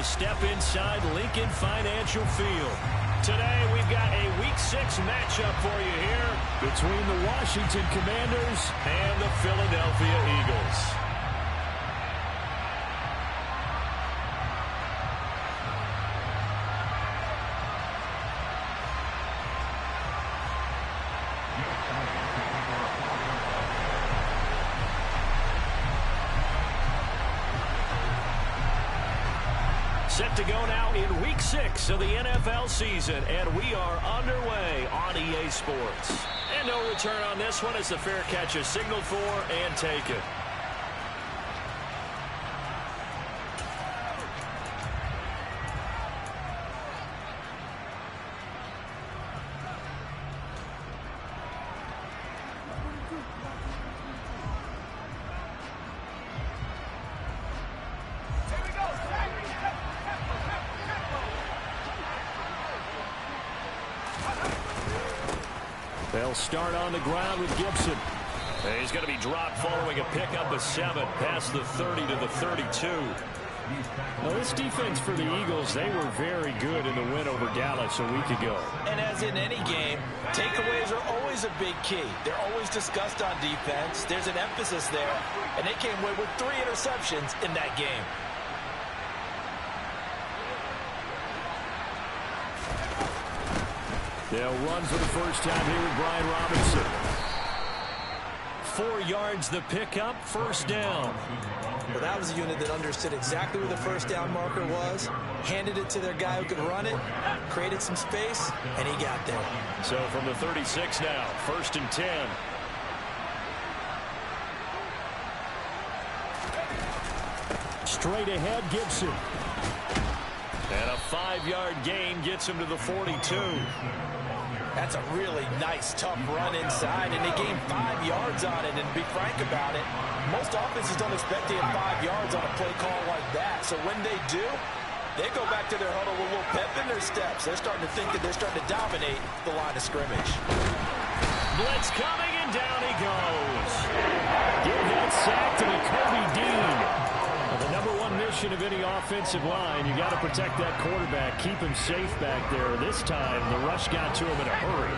to step inside Lincoln Financial Field. Today, we've got a Week 6 matchup for you here between the Washington Commanders and the Philadelphia Eagles. Set to go now in Week 6 of the NFL season, and we are underway on EA Sports. And no return on this one as the fair catch is signaled for and taken. They'll start on the ground with Gibson. And he's going to be dropped following a pickup of 7 past the 30 to the 32. Now, this defense for the Eagles, they were very good in the win over Dallas a week ago. And as in any game, takeaways are always a big key. They're always discussed on defense. There's an emphasis there, and they came away with 3 interceptions in that game. They'll run for the first time here with Brian Robinson. 4 yards the pickup, first down. Well, that was a unit that understood exactly where the first down marker was, handed it to their guy who could run it, created some space, and he got there. So from the 36 now, first and 10. Straight ahead, Gibson. And a 5-yard gain gets him to the 42. That's a really nice, tough run inside, and they gained 5 yards on it. And to be frank about it, most offenses don't expect to get 5 yards on a play call like that. So when they do, they go back to their huddle with a little pep in their steps. They're starting to think that they're starting to dominate the line of scrimmage. Blitz coming, and down he goes. Give that sack to Kobe Dean. The number one mission of any offensive line, you got to protect that quarterback, keep him safe back there. This time, the rush got to him in a hurry.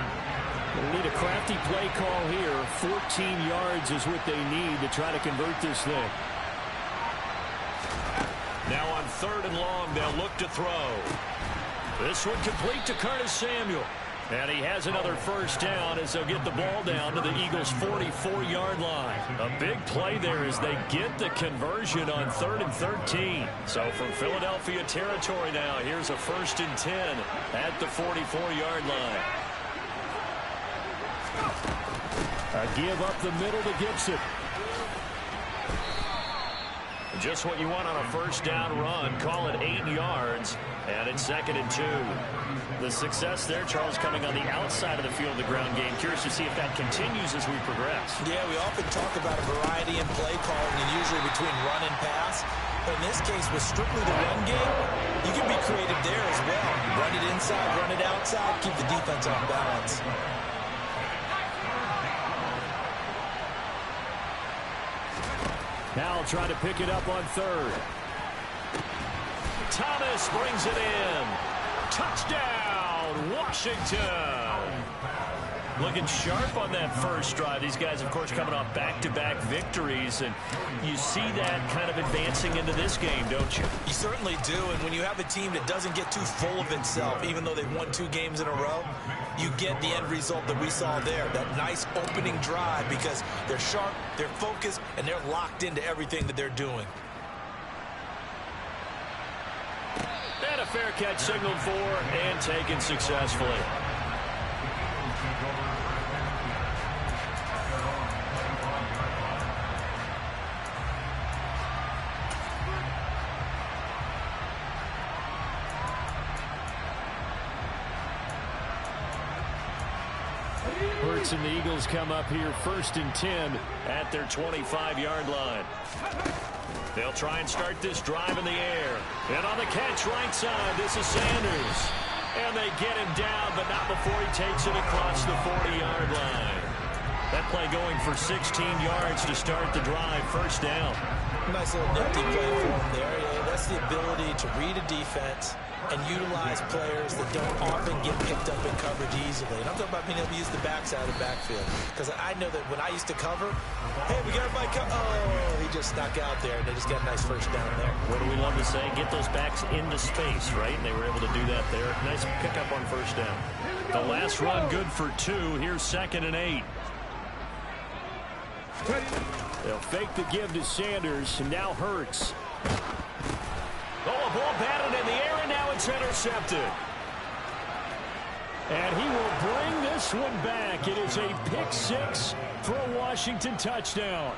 They need a crafty play call here. 14 yards is what they need to try to convert this thing. Now on 3rd and long, they'll look to throw. This one complete to Curtis Samuel. And he has another first down as they'll get the ball down to the Eagles' 44-yard line. A big play there as they get the conversion on 3rd and 13. So from Philadelphia territory now, here's a first and 10 at the 44-yard line. A give up the middle to Gibson. Just what you want on a first down run. Call it 8 yards. And it's 2nd and 2. The success there, Charles, coming on the outside of the field of the ground game. Curious to see if that continues as we progress. Yeah, we often talk about a variety in play calling and usually between run and pass. But in this case, with strictly the run game, you can be creative there as well. Run it inside, run it outside, keep the defense off balance. Now I'll try to pick it up on 3rd. Thomas brings it in. Touchdown, Washington. Looking sharp on that first drive. These guys, of course, coming off back-to-back victories, and you see that kind of advancing into this game, don't you? You certainly do, and when you have a team that doesn't get too full of itself, even though they've won 2 games in a row, you get the end result that we saw there, that nice opening drive, because they're sharp, they're focused, and they're locked into everything that they're doing. And a fair catch signaled for and taken successfully. Hurts and the Eagles come up here 1st and 10 at their 25-yard line. They'll try and start this drive in the air. And on the catch right side, this is Sanders. And they get him down, but not before he takes it across the 40-yard line. That play going for 16 yards to start the drive, first down. Nice little nifty play for him there. Yeah, That's the ability to read a defense and utilize players that don't often get picked up in coverage easily. And I'm talking about being able to use the backside of the backfield. Because I know that when I used to cover, hey, we got everybody cover. Oh, he just snuck out there, and they just got a nice first down there. What do we love to say? Get those backs into space, right? And they were able to do that there. Nice pickup on first down. The last run good for 2. Here's 2nd and 8. They'll fake the give to Sanders, and now Hurts. Oh, a ball batted in the air, and now it's intercepted. And he will bring this one back. It is a pick 6 for a Washington touchdown.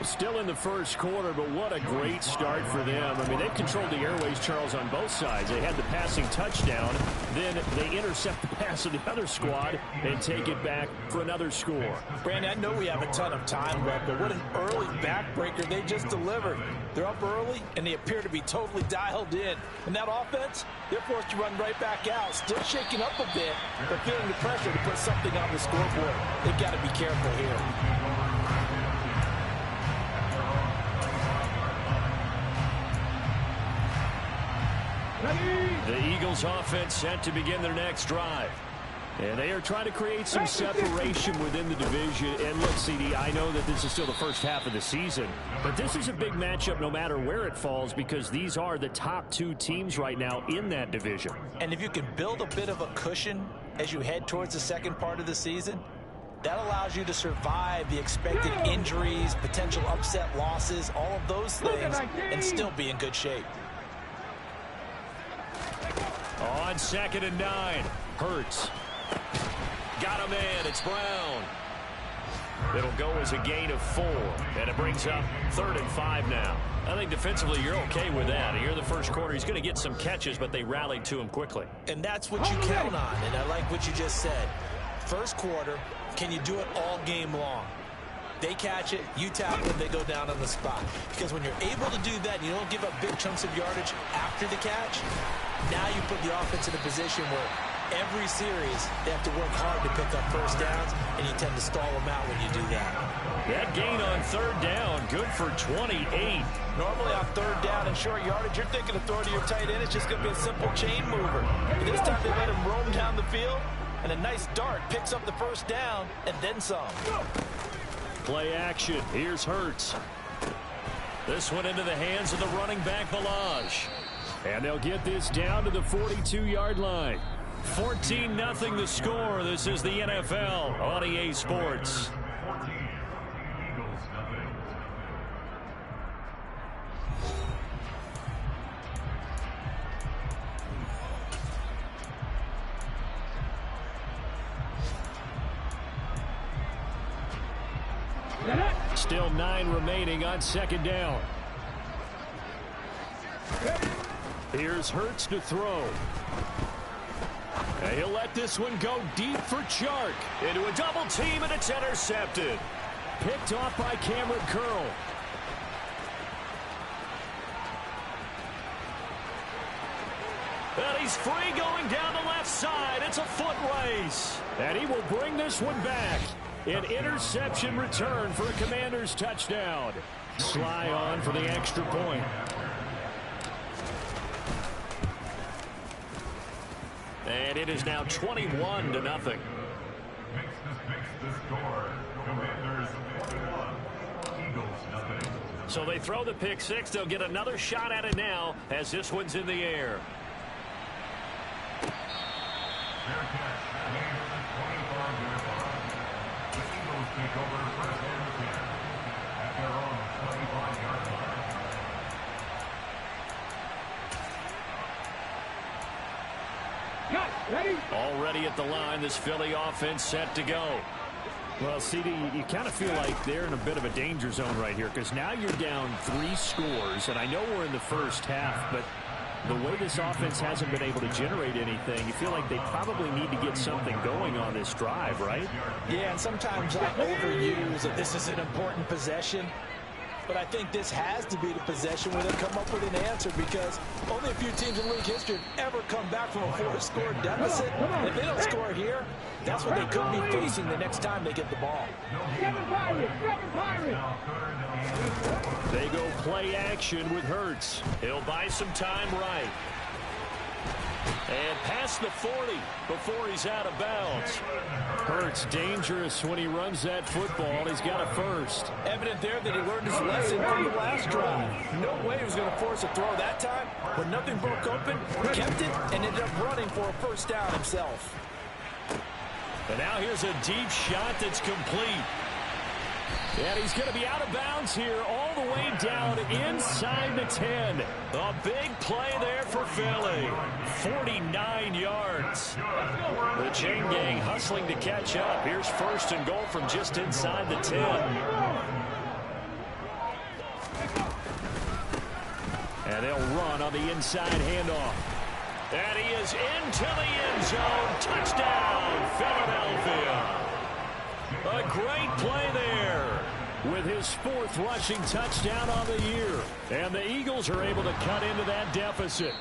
Still in the first quarter, but what a great start for them. I mean, they've controlled the airways, Charles, on both sides. They had the passing touchdown. Then they intercept the pass of the other squad and take it back for another score. Brandon, I know we have a ton of time left, but what an early backbreaker they just delivered. They're up early, and they appear to be totally dialed in. And that offense, they're forced to run right back out. Still shaking up a bit, but feeling the pressure to put something on the scoreboard. They've got to be careful here. The Eagles offense set to begin their next drive. And they are trying to create some separation within the division. And look, CD, I know that this is still the first half of the season, but this is a big matchup no matter where it falls because these are the top 2 teams right now in that division. And if you can build a bit of a cushion as you head towards the second part of the season, that allows you to survive the expected injuries, potential upset losses, all of those things, and still be in good shape. On 2nd and 9, Hurts. Got him in. It's Brown. It'll go as a gain of 4, and it brings up 3rd and 5 now. I think defensively you're okay with that. Here in the first quarter, he's going to get some catches, but they rallied to him quickly. And that's what you count on, and I like what you just said. First quarter, can you do it all game long? They catch it, you tackle it, they go down on the spot. Because when you're able to do that, you don't give up big chunks of yardage after the catch, now you put the offense in a position where every series they have to work hard to pick up first downs, and you tend to stall them out when you do that. That gain on 3rd down, good for 28. Normally on 3rd down and short yardage, you're thinking of throwing to your tight end. It's just going to be a simple chain mover. But this time they let him roam down the field, and a nice dart picks up the first down and then some. Play action. Here's Hurts. This one into the hands of the running back, Balaj. And they'll get this down to the 42-yard line. 14-0 the score. This is the NFL on EA Sports. Still 9 remaining on 2nd down. Here's Hurts to throw. And he'll let this one go deep for Chark. Into a double team, and it's intercepted. Picked off by Cameron Curl. And he's free going down the left side. It's a foot race. And he will bring this one back. An interception return for a Commanders touchdown. Sly on for the extra point. And it is now 21-0. So they throw the pick 6. They'll get another shot at it now as this one's in the air. Already at the line, this Philly offense set to go. Well, CD, you kind of feel like they're in a bit of a danger zone right here because now you're down 3 scores, and I know we're in the first half, but the way this offense hasn't been able to generate anything, you feel like they probably need to get something going on this drive, right? Yeah, and sometimes I overuse that this is an important possession. but I think this has to be the possession where they come up with an answer, because only a few teams in league history have ever come back from a 4-score deficit. If they don't score here, that's what they could be facing the next time they get the ball. They go play action with Hurts. He'll buy some time right. And past the 40 before he's out of bounds. Hurts dangerous when he runs that football. He's got a first. Evident there that he learned his lesson from the last drive. No way he was going to force a throw that time. When nothing broke open, he kept it and ended up running for a first down himself. And now here's a deep shot that's complete. And he's going to be out of bounds here all the way down inside the 10. A big play there for Philly. 49 yards. The chain gang hustling to catch up. Here's first and goal from just inside the 10. And they'll run on the inside handoff. And he is into the end zone. Touchdown, Philadelphia. A great play there with his 4th rushing touchdown on the year. And the Eagles are able to cut into that deficit.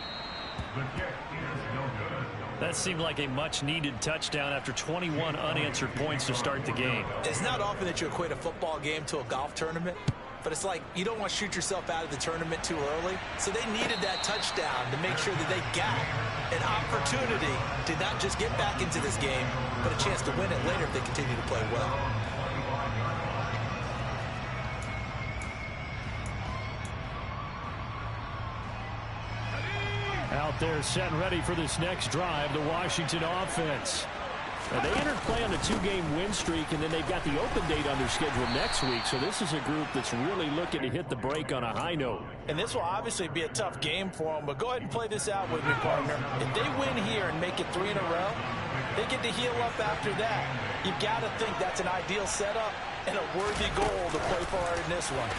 That seemed like a much-needed touchdown after 21 unanswered points to start the game. It's not often that you equate a football game to a golf tournament, but it's like you don't want to shoot yourself out of the tournament too early. So they needed that touchdown to make sure that they got an opportunity to not just get back into this game, but a chance to win it later if they continue to play well. Out there set and ready for this next drive, the Washington offense. Now, they entered play on a 2-game win streak, and then they've got the open date on their schedule next week. So this is a group that's really looking to hit the break on a high note. And this will obviously be a tough game for them, but go ahead and play this out with me, partner. If they win here and make it 3 in a row, they get to heal up after that. You've got to think that's an ideal setup and a worthy goal to play for in this one.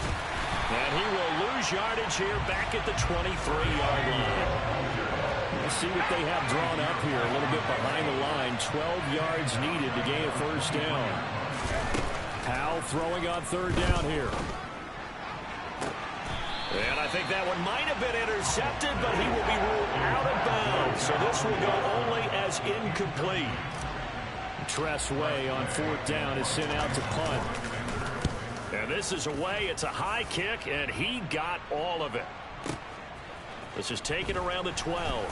And he will lose yardage here back at the 23-yard line. We'll see what they have drawn up here a little bit behind the line. 12 yards needed to gain a first down. Powell throwing on 3rd down here. And I think that one might have been intercepted, but he will be ruled out of bounds. So this will go only as incomplete. Tress Way on 4th down is sent out to punt. And this is away. It's a high kick, and he got all of it. This is taken around the 12.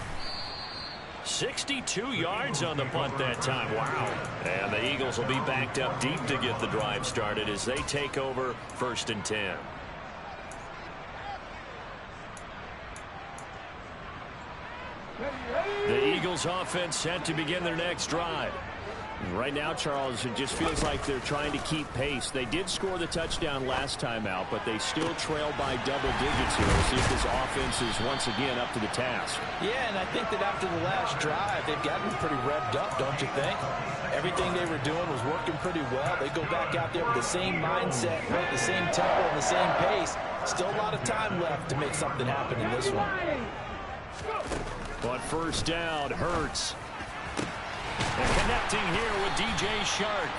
62 yards on the punt that time. Wow. And the Eagles will be backed up deep to get the drive started as they take over 1st and 10. The Eagles offense set to begin their next drive. Right now, Charles, it just feels like they're trying to keep pace. They did score the touchdown last time out, but they still trail by double digits here. We'll see if this offense is once again up to the task. Yeah, and I think that after the last drive, they've gotten pretty revved up, don't you think? Everything they were doing was working pretty well. They go back out there with the same mindset, right, the same tempo, and the same pace. Still a lot of time left to make something happen in this one. But first down, Hurts. And connecting here with DJ Shark.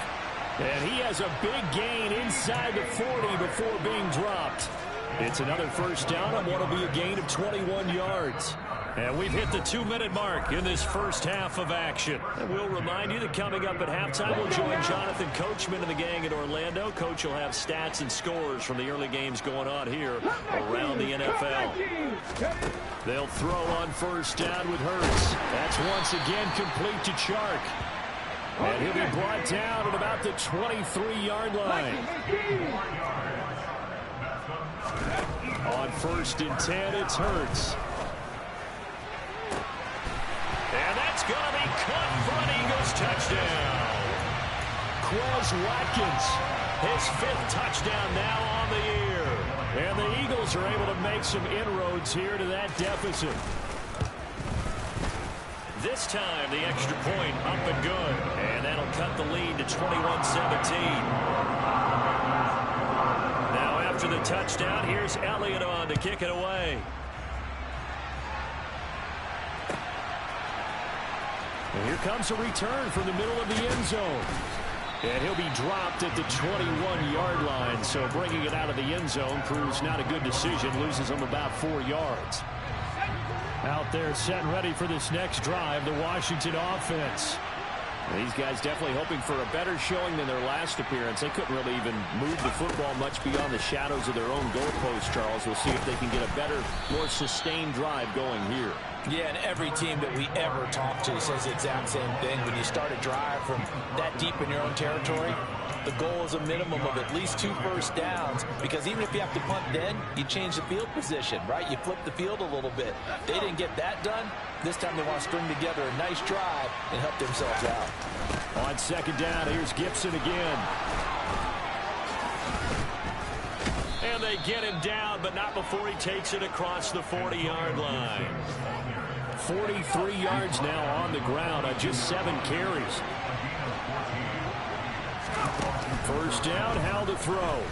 And he has a big gain inside the 40 before being dropped. It's another first down on what will be a gain of 21 yards. And we've hit the 2-minute mark in this first half of action. And we'll remind you that coming up at halftime, we'll join Jonathan Coachman and the gang in Orlando. Coach will have stats and scores from the early games going on here around the NFL. They'll throw on first down with Hurts. That's once again complete to Chark. And he'll be brought down at about the 23-yard line. On 1st and 10, it's Hurts. And that's going to be caught for an Eagles touchdown. Quez Watkins, his 5th touchdown now on the year. And the Eagles are able to make some inroads here to that deficit. This time, the extra point up and good. And that'll cut the lead to 21-17. Now, after the touchdown, here's Elliott on to kick it away. And here comes a return from the middle of the end zone. And he'll be dropped at the 21-yard line. So bringing it out of the end zone proves not a good decision. Loses him about 4 yards. Out there set and ready for this next drive, the Washington offense. These guys definitely hoping for a better showing than their last appearance. They couldn't really even move the football much beyond the shadows of their own goalpost, Charles. We'll see if they can get a better, more sustained drive going here. Yeah, and every team that we ever talk to says the exact same thing. When you start a drive from that deep in your own territory, the goal is a minimum of at least 2 first downs, because even if you have to punt then, you change the field position, right? You flip the field a little bit. They didn't get that done. This time they want to string together a nice drive and help themselves out. On second down, here's Gibson again. And they get him down, but not before he takes it across the 40-yard line. 43 yards now on the ground on just 7 carries. First down, how to throw.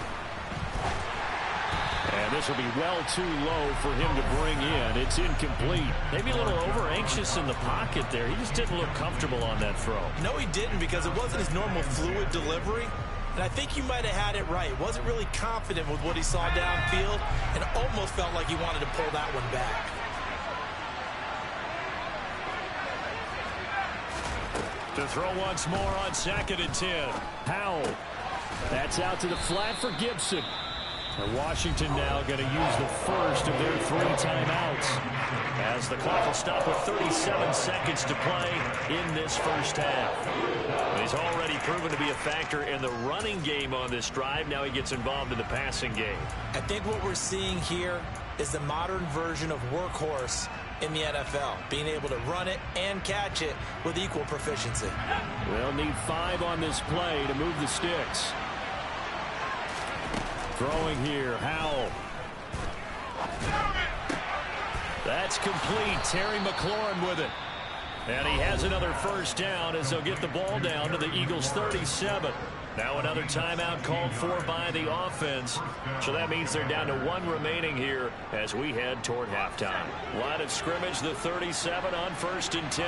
And this will be well too low for him to bring in. It's incomplete. Maybe a little over-anxious in the pocket there. He just didn't look comfortable on that throw. No, he didn't, because it wasn't his normal fluid delivery. And I think you might have had it right. Wasn't really confident with what he saw downfield, and almost felt like he wanted to pull that one back. To throw once more on 2nd and 10. Howell. That's out to the flat for Gibson. And Washington now going to use the first of their 3 timeouts, as the clock will stop with 37 seconds to play in this first half. He's already proven to be a factor in the running game on this drive. Now he gets involved in the passing game. I think what we're seeing here is the modern version of workhorse in the NFL, being able to run it and catch it with equal proficiency. They'll need 5 on this play to move the sticks. Throwing here, Howell. That's complete. Terry McLaurin with it. And he has another first down as they'll get the ball down to the Eagles' 37. Now another timeout called for by the offense. So that means they're down to 1 remaining here as we head toward halftime. Line of scrimmage, the 37 on 1st and 10.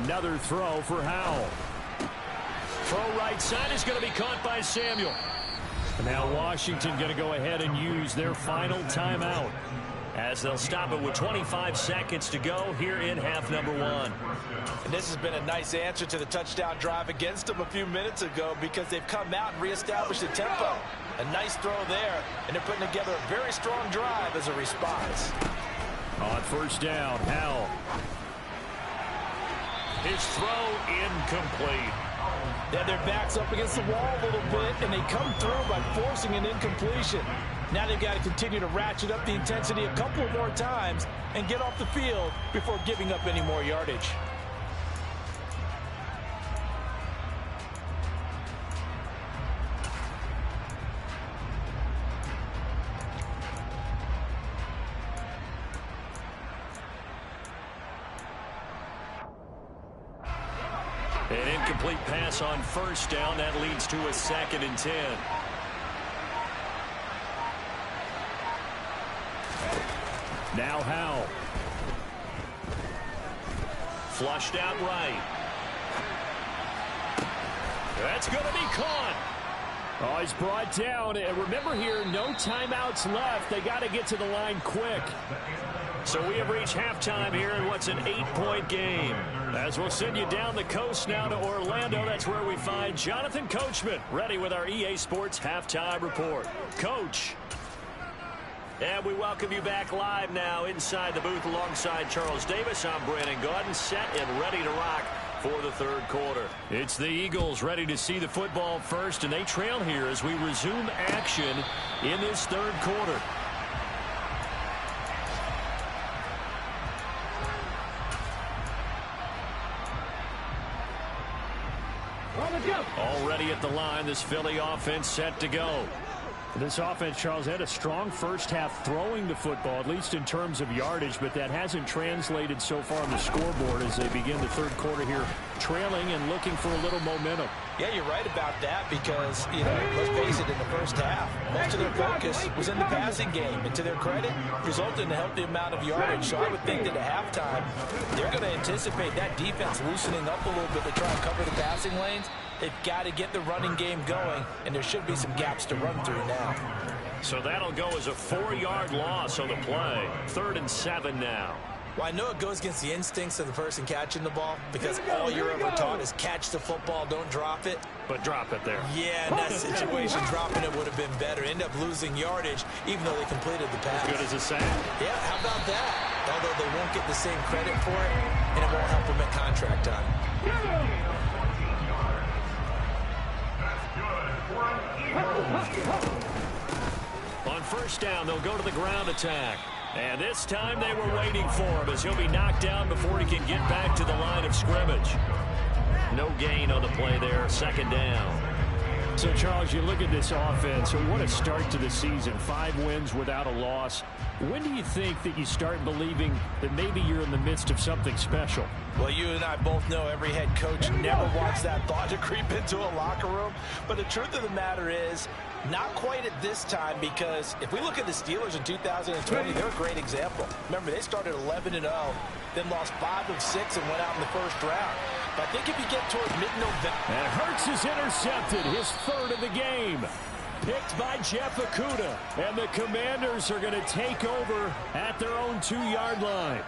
Another throw for Howell. Throw right side is going to be caught by Samuel. Now Washington going to go ahead and use their final timeout, as they'll stop it with 25 seconds to go here in half number 1. And this has been a nice answer to the touchdown drive against them a few minutes ago, because they've come out and reestablished the tempo. A nice throw there, and they're putting together a very strong drive as a response. On first down, Howell. His throw incomplete. Yeah, their back's up against the wall a little bit, and they come through by forcing an incompletion. Now they've got to continue to ratchet up the intensity a couple more times and get off the field before giving up any more yardage. An incomplete pass on first down. That leads to a 2nd and 10. Now Howell. Flushed out right. That's going to be caught. Oh, he's brought down. And remember here, no timeouts left. They got to get to the line quick. So we have reached halftime here in what's an 8-point game. As we'll send you down the coast now to Orlando, that's where we find Jonathan Coachman, ready with our EA Sports Halftime Report. Coach. And we welcome you back live now inside the booth alongside Charles Davis. I'm Brandon Gaudin, set and ready to rock for the 3rd quarter. It's the Eagles ready to see the football first, and they trail here as we resume action in this 3rd quarter. Already at the line, this Philly offense set to go. This offense, Charles, had a strong first half throwing the football, at least in terms of yardage, but that hasn't translated so far on the scoreboard as they begin the third quarter here, trailing and looking for a little momentum. Yeah, you're right about that because, let's face it, in the first half, most of their focus was in the passing game. And to their credit, resulted in a healthy amount of yardage. So I would think that at halftime, they're going to anticipate that defense loosening up a little bit to try and cover the passing lanes. They've got to get the running game going, and there should be some gaps to run through now. So that'll go as a 4-yard loss on the play. 3rd and 7 now. Well, I know it goes against the instincts of the person catching the ball because all you're ever taught is catch the football, don't drop it. But drop it there. Yeah, in that situation, dropping it would have been better. End up losing yardage, even though they completed the pass. As good as a sack. Yeah, how about that? Although they won't get the same credit for it, and it won't help them at contract time. On first down, they'll go to the ground attack. And this time they were waiting for him as he'll be knocked down before he can get back to the line of scrimmage. No gain on the play there, 2nd down. So, Charles, you look at this offense, what a start to the season. 5 wins without a loss. When do you think that you start believing that maybe you're in the midst of something special? Well, you and I both know every head coach never wants that thought to creep into a locker room. But the truth of the matter is, not quite at this time, because if we look at the Steelers in 2020, they're a great example. Remember, they started 11-0, then lost 5 of 6 and went out in the first round. But I think if you get towards mid-November... And Hurts is intercepted, his 3rd of the game. Picked by Jeff Okudah. And the Commanders are going to take over at their own 2-yard line.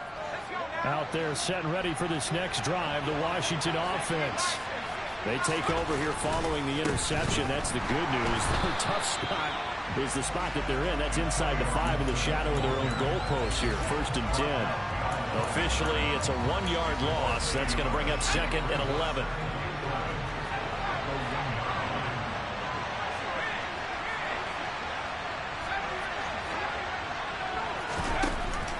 Out there set and ready for this next drive, the Washington offense. They take over here following the interception. That's the good news. Their tough spot is the spot that they're in. That's inside the 5 in the shadow of their own goalpost here. 1st and 10. Officially, it's a 1-yard loss. That's going to bring up 2nd and 11.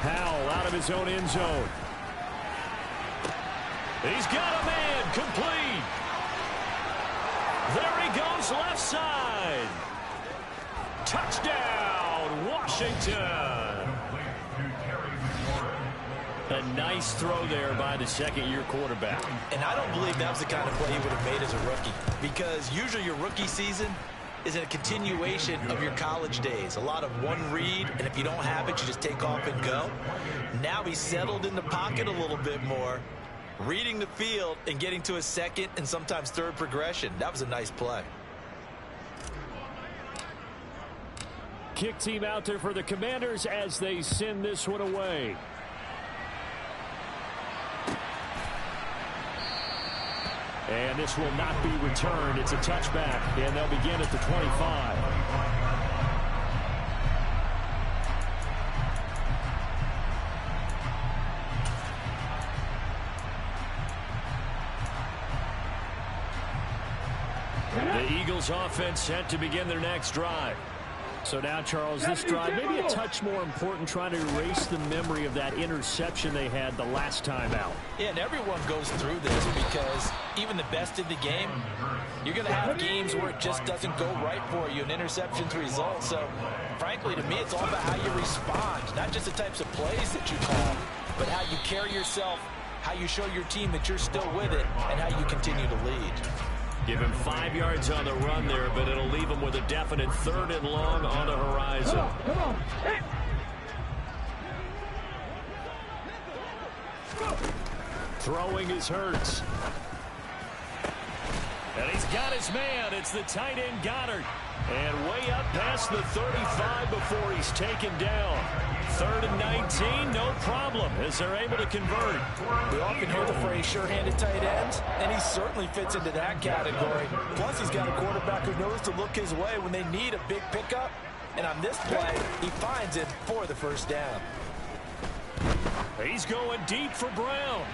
Powell out of his own end zone. He's got a man complete. There he goes, left side. Touchdown, Washington. A nice throw there by the 2nd-year quarterback. And I don't believe that was the kind of play he would have made as a rookie, because usually your rookie season is a continuation of your college days. A lot of one read, and if you don't have it, you just take off and go. Now he's settled in the pocket a little bit more, reading the field and getting to a 2nd and sometimes 3rd progression. That was a nice play. Kick team out there for the Commanders as they send this one away. And this will not be returned. It's a touchback, and they'll begin at the 25. The Eagles offense set to begin their next drive. So now, Charles, this drive maybe a touch more important, trying to erase the memory of that interception they had the last time out. Yeah, and everyone goes through this because even the best in the game, you're going to have games where it just doesn't go right for you, and interceptions result. So, frankly, to me, it's all about how you respond, not just the types of plays that you call, but how you carry yourself, how you show your team that you're still with it, and how you continue to lead. Give him 5 yards on the run there, but it'll leave him with a definite 3rd and long on the horizon. Come on. Throwing is Hurts. And he's got his man. It's the tight end Goddard. And way up past the 35 before he's taken down. 3rd and 19, no problem, as they're able to convert. We often hear the phrase sure-handed tight ends, and he certainly fits into that category. Plus, he's got a quarterback who knows to look his way when they need a big pickup. And on this play, he finds it for the 1st down. He's going deep for Brown.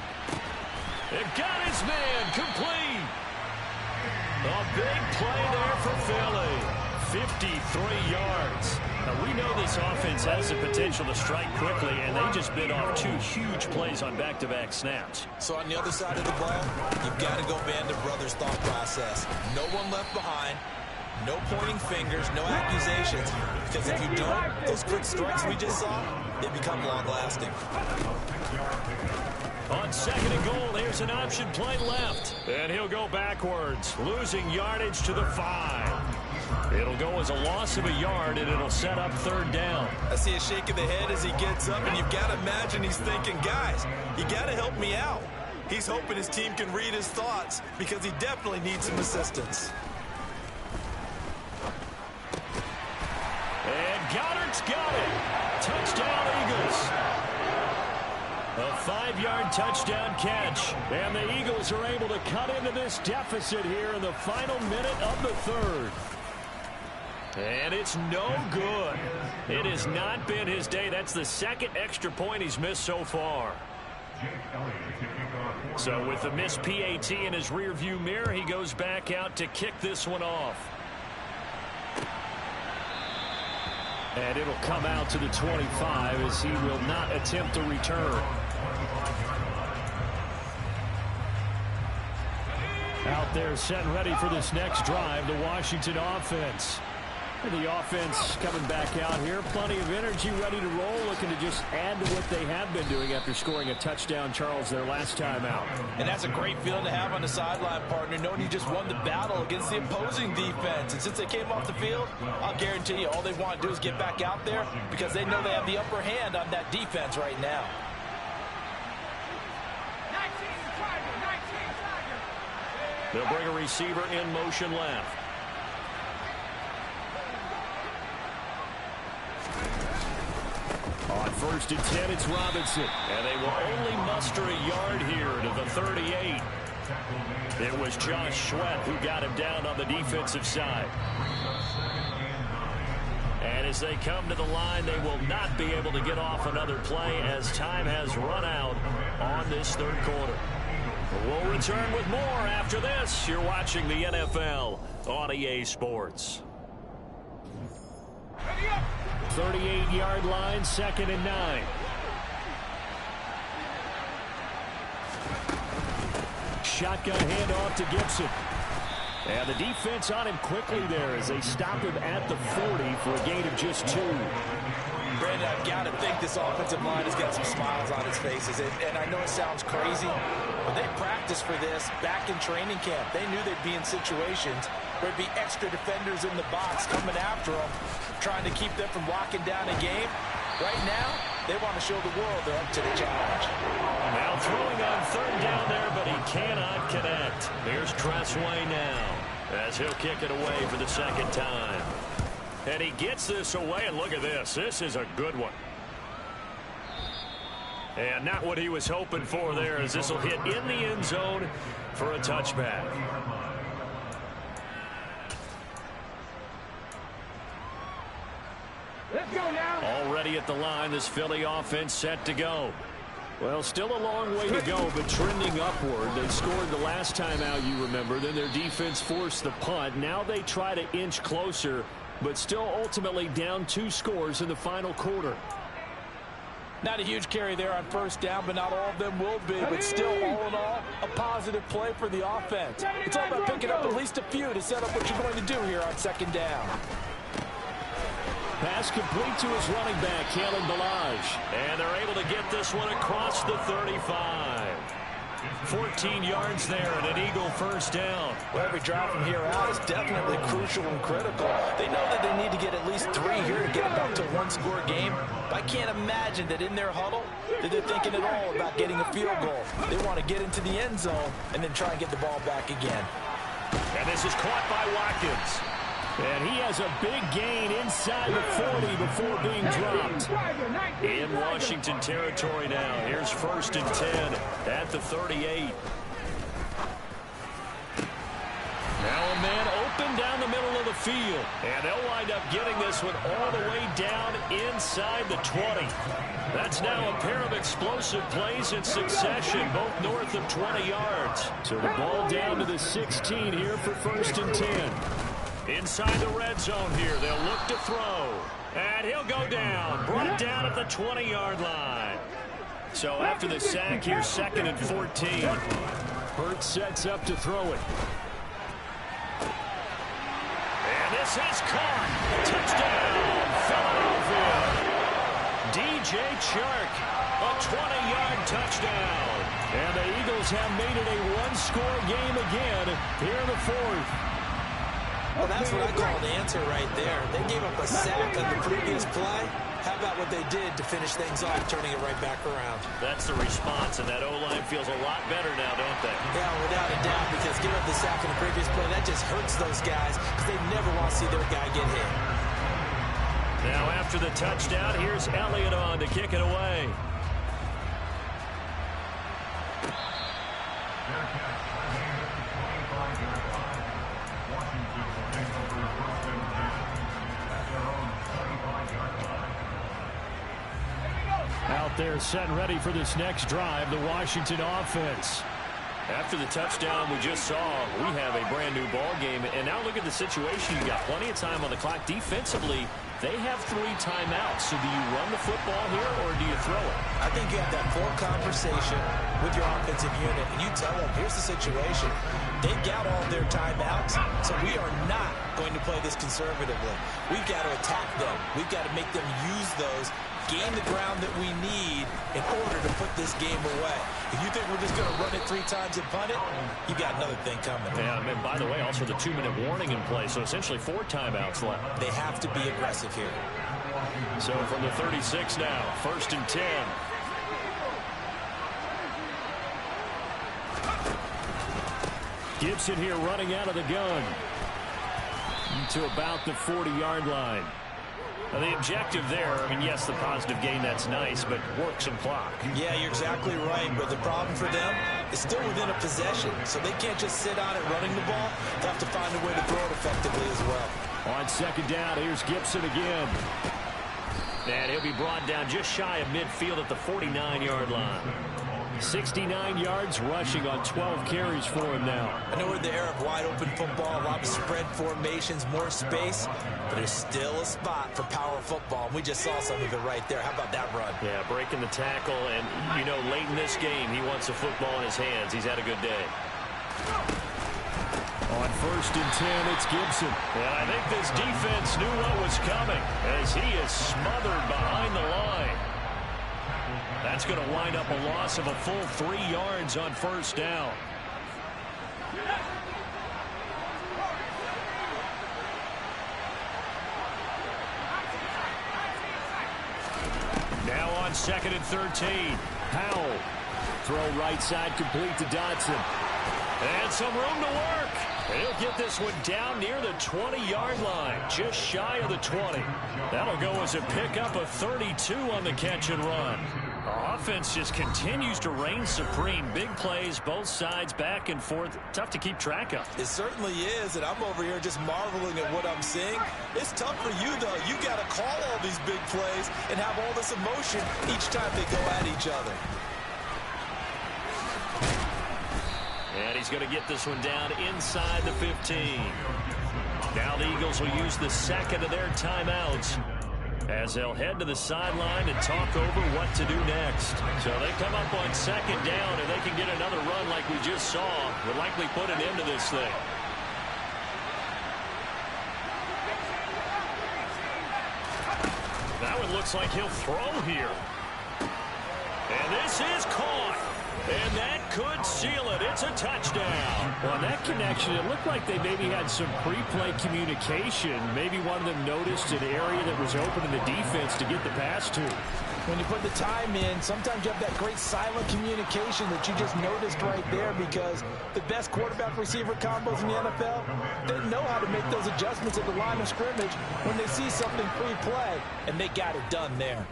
They've got his man complete. A big play there for Philly. 53 yards. Now, we know this offense has the potential to strike quickly, and they just bit off 2 huge plays on back-to-back snaps. So on the other side of the ball, you've got to go Band of Brothers thought process. No one left behind. No pointing fingers, no accusations. Because if you don't, those quick strikes we just saw, they become long-lasting. On second and goal, here's an option play left. And he'll go backwards, losing yardage to the 5. It'll go as a loss of a yard, and it'll set up third down. I see a shake of the head as he gets up, and you've got to imagine he's thinking, guys, you got to help me out. He's hoping his team can read his thoughts because he definitely needs some assistance. And Goddard's got it. Touchdown, Eagles. A 5-yard touchdown catch. And the Eagles are able to cut into this deficit here in the final minute of the third. And it's no good. It has not been his day. That's the second extra point he's missed so far. So with the missed PAT in his rearview mirror, he goes back out to kick this one off. And it'll come out to the 25 as he will not attempt to return. Out there set and ready for this next drive, the Washington offense. And the offense coming back out here. Plenty of energy, ready to roll, looking to just add to what they have been doing after scoring a touchdown, Charles, their last time out. And that's a great feeling to have on the sideline, partner, knowing you just won the battle against the opposing defense. And since they came off the field, I'll guarantee you all they want to do is get back out there because they know they have the upper hand on that defense right now. They'll bring a receiver in motion left. On 1st and 10, it's Robinson. And they will only muster a yard here to the 38. It was Josh Sweat who got him down on the defensive side. And as they come to the line, they will not be able to get off another play as time has run out on this third quarter. We'll return with more after this. You're watching the NFL on EA Sports. 38-yard line, 2nd and 9. Shotgun handoff to Gibson. And the defense on him quickly there as they stop him at the 40 for a gain of just 2. Brandon, I've got to think this offensive line has got some smiles on its faces. And I know it sounds crazy, but they practiced for this back in training camp. They knew they'd be in situations where there'd be extra defenders in the box coming after them, trying to keep them from locking down a game. Right now, they want to show the world they're up to the challenge. Now throwing on 3rd down there, but he cannot connect. Here's Tressway now as he'll kick it away for the 2nd time. And he gets this away, and look at this. This is a good one. And not what he was hoping for there, as this will hit in the end zone for a touchback. Let's go now. Already at the line, this Philly offense set to go. Well, still a long way to go, but trending upward. They scored the last time out, you remember. Then their defense forced the punt. Now they try to inch closer, but still ultimately down 2 scores in the final quarter. Not a huge carry there on 1st down, but not all of them will be. But still, all in all, a positive play for the offense. It's all about picking up at least a few to set up what you're going to do here on 2nd down. Pass complete to his running back, Kalen Ballage. And they're able to get this one across the 35. 14 yards there and an Eagle 1st down. Well, every drive from here out is definitely crucial and critical. They know that they need to get at least 3 here to get back to a 1-score game. But I can't imagine that in their huddle that they're thinking at all about getting a field goal. They want to get into the end zone and then try and get the ball back again. And this is caught by Watkins. And he has a big gain inside the 40 before being dropped. In Washington territory now. Here's 1st and 10 at the 38. Now a man open down the middle of the field. And they'll wind up getting this one all the way down inside the 20. That's now a pair of explosive plays in succession, both north of 20 yards. So the ball down to the 16 here for 1st and 10. Inside the red zone here, they'll look to throw. And he'll go down. Brought down at the 20-yard line. So after the sack here, 2nd and 14. Hurts sets up to throw it. And This is caught. Touchdown, Philadelphia. DJ Chark, a 20-yard touchdown. And the Eagles have made it a one-score game again here in the fourth. Well, that's what I call an answer right there. They gave up a sack on the previous play. How about what they did to finish things off, turning it right back around? That's the response, and that O-line feels a lot better now, don't they? Yeah, without a doubt, because giving up the sack on the previous play, that just hurts those guys because they never want to see their guy get hit. Now after the touchdown, here's Elliott on to kick it away. Out there set and ready for this next drive, the Washington offense. After the touchdown we just saw, we have a brand new ball game. And now look at the situation. You got plenty of time on the clock. Defensively, they have 3 timeouts. So do you run the football here or do you throw it? I think you have that full conversation with your offensive unit, and you tell them, here's the situation. They got all their timeouts, so we are not going to play this conservatively. We've got to attack them. We've got to make them use those, gain the ground that we need in order to put this game away. If you think we're just going to run it 3 times and punt it, you got another thing coming. Yeah, and by the way, also the 2-minute warning in play, so essentially 4 timeouts left. They have to be aggressive here. So from the 36 now, 1st and 10. Gibson here running out of the gun to about the 40-yard line. Now the objective there, I mean, yes, the positive gain, that's nice, but work some clock. Yeah, you're exactly right, but the problem for them is still within a possession, so they can't just sit on it running the ball. They have to find a way to throw it effectively as well. On 2nd down, here's Gibson again. And he'll be brought down just shy of midfield at the 49-yard line. 69 yards rushing on 12 carries for him now. I know we're in the era of wide-open football, a lot of spread formations, more space, but there's still a spot for power football, and we just saw some of it right there. How about that run? Yeah, breaking the tackle, and, you know, late in this game, he wants the football in his hands. He's had a good day. On 1st and 10, it's Gibson. And I think this defense knew what was coming as he is smothered behind the line. That's going to wind up a loss of a full 3 yards on 1st down. Now on 2nd and 13. Powell. Throw right side complete to Dotson. And some room to work. He'll get this one down near the 20-yard line, just shy of the 20. That'll go as a pickup of 32 on the catch and run. The offense just continues to reign supreme. Big plays, both sides, back and forth. Tough to keep track of. It certainly is, and I'm over here just marveling at what I'm seeing. It's tough for you, though. You got to call all these big plays and have all this emotion each time they go at each other. And he's going to get this one down inside the 15. Now the Eagles will use the 2nd of their timeouts as they'll head to the sideline and talk over what to do next. So they come up on 2nd down. If they can get another run like we just saw, will likely put an end to this thing. That one looks like he'll throw here. And this is caught. And that could seal it. It's a touchdown. Well, that connection, it looked like they maybe had some pre-play communication. Maybe one of them noticed an area that was open in the defense to get the pass to. When you put the time in, sometimes you have that great silent communication that you just noticed right there, because the best quarterback-receiver combos in the NFL, they know how to make those adjustments at the line of scrimmage when they see something pre-play, and they got it done there.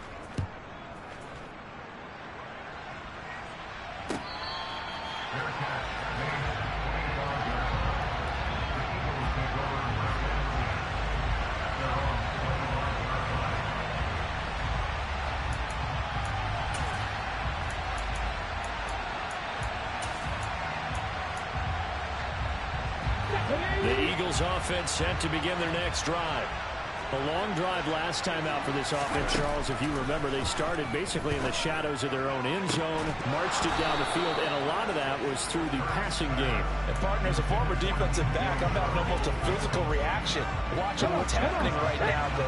The Eagles offense set to begin their next drive. A long drive last time out for this offense, Charles. If you remember, they started basically in the shadows of their own end zone, marched it down the field, and a lot of that was through the passing game. And partner, as a former defensive back, I'm having almost a physical reaction watching what's happening right now. But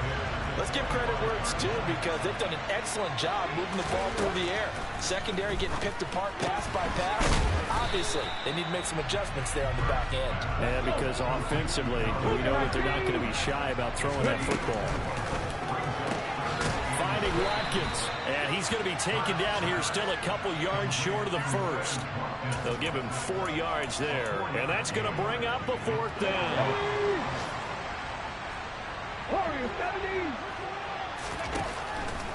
let's give credit where it's due, because they've done an excellent job moving the ball through the air. Secondary getting picked apart pass by pass. Obviously, they need to make some adjustments there on the back end. And because offensively, we know that they're not going to be shy about throwing that football. Finding Watkins, and he's going to be taken down here, still a couple yards short of the first. They'll give him 4 yards there, and that's going to bring up a 4th down.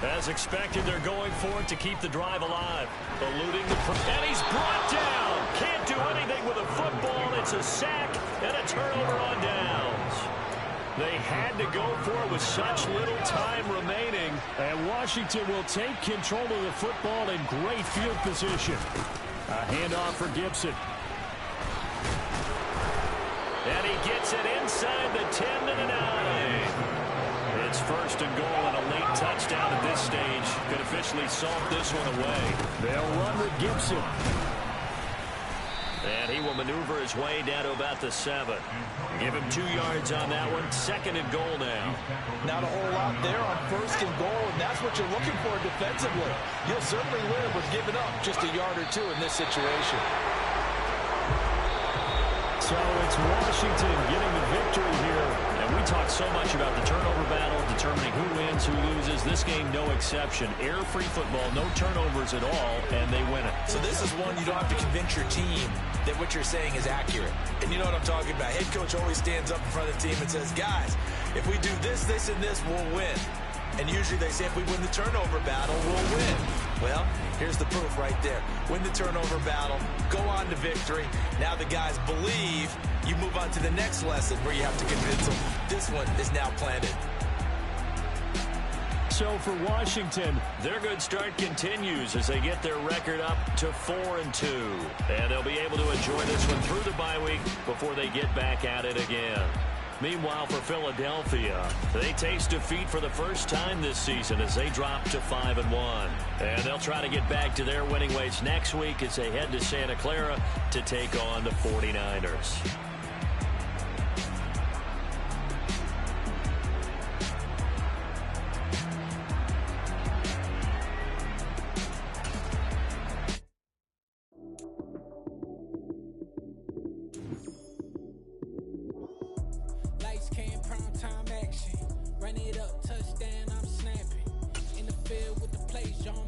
As expected, they're going for it to keep the drive alive. Eluding the... And he's brought down. Can't do anything with a football. It's a sack and a turnover on downs. They had to go for it with such little time remaining. And Washington will take control of the football in great field position. A handoff for Gibson. And he gets it inside the 10 to the 9. It's 1st and goal, and a late touchdown at this stage could officially salt this one away. They'll run with Gibson. And he will maneuver his way down to about the 7. Give him 2 yards on that one. 2nd and goal now. Not a whole lot there on 1st and goal, and that's what you're looking for defensively. You'll certainly live with giving up just a yard or 2 in this situation. So it's Washington getting the victory here. And we talk so much about the turnover battle, determining who wins, who loses. This game, no exception. Air-free football, no turnovers at all, and they win it. So this is one you don't have to convince your team that what you're saying is accurate. And you know what I'm talking about. Head coach always stands up in front of the team and says, guys, if we do this, this, and this, we'll win. And usually they say if we win the turnover battle, we'll win. Well, here's the proof right there. Win the turnover battle, go on to victory. Now the guys believe. You move on to the next lesson where you have to convince them. This one is now planted. So for Washington, their good start continues as they get their record up to 4-2. And they'll be able to enjoy this one through the bye week before they get back at it again. Meanwhile, for Philadelphia, they taste defeat for the first time this season as they drop to 5-1. And they'll try to get back to their winning ways next week as they head to Santa Clara to take on the 49ers. Lights came, prime time action. Run it up, touchdown, I'm snapping. In the field with the plays, y'all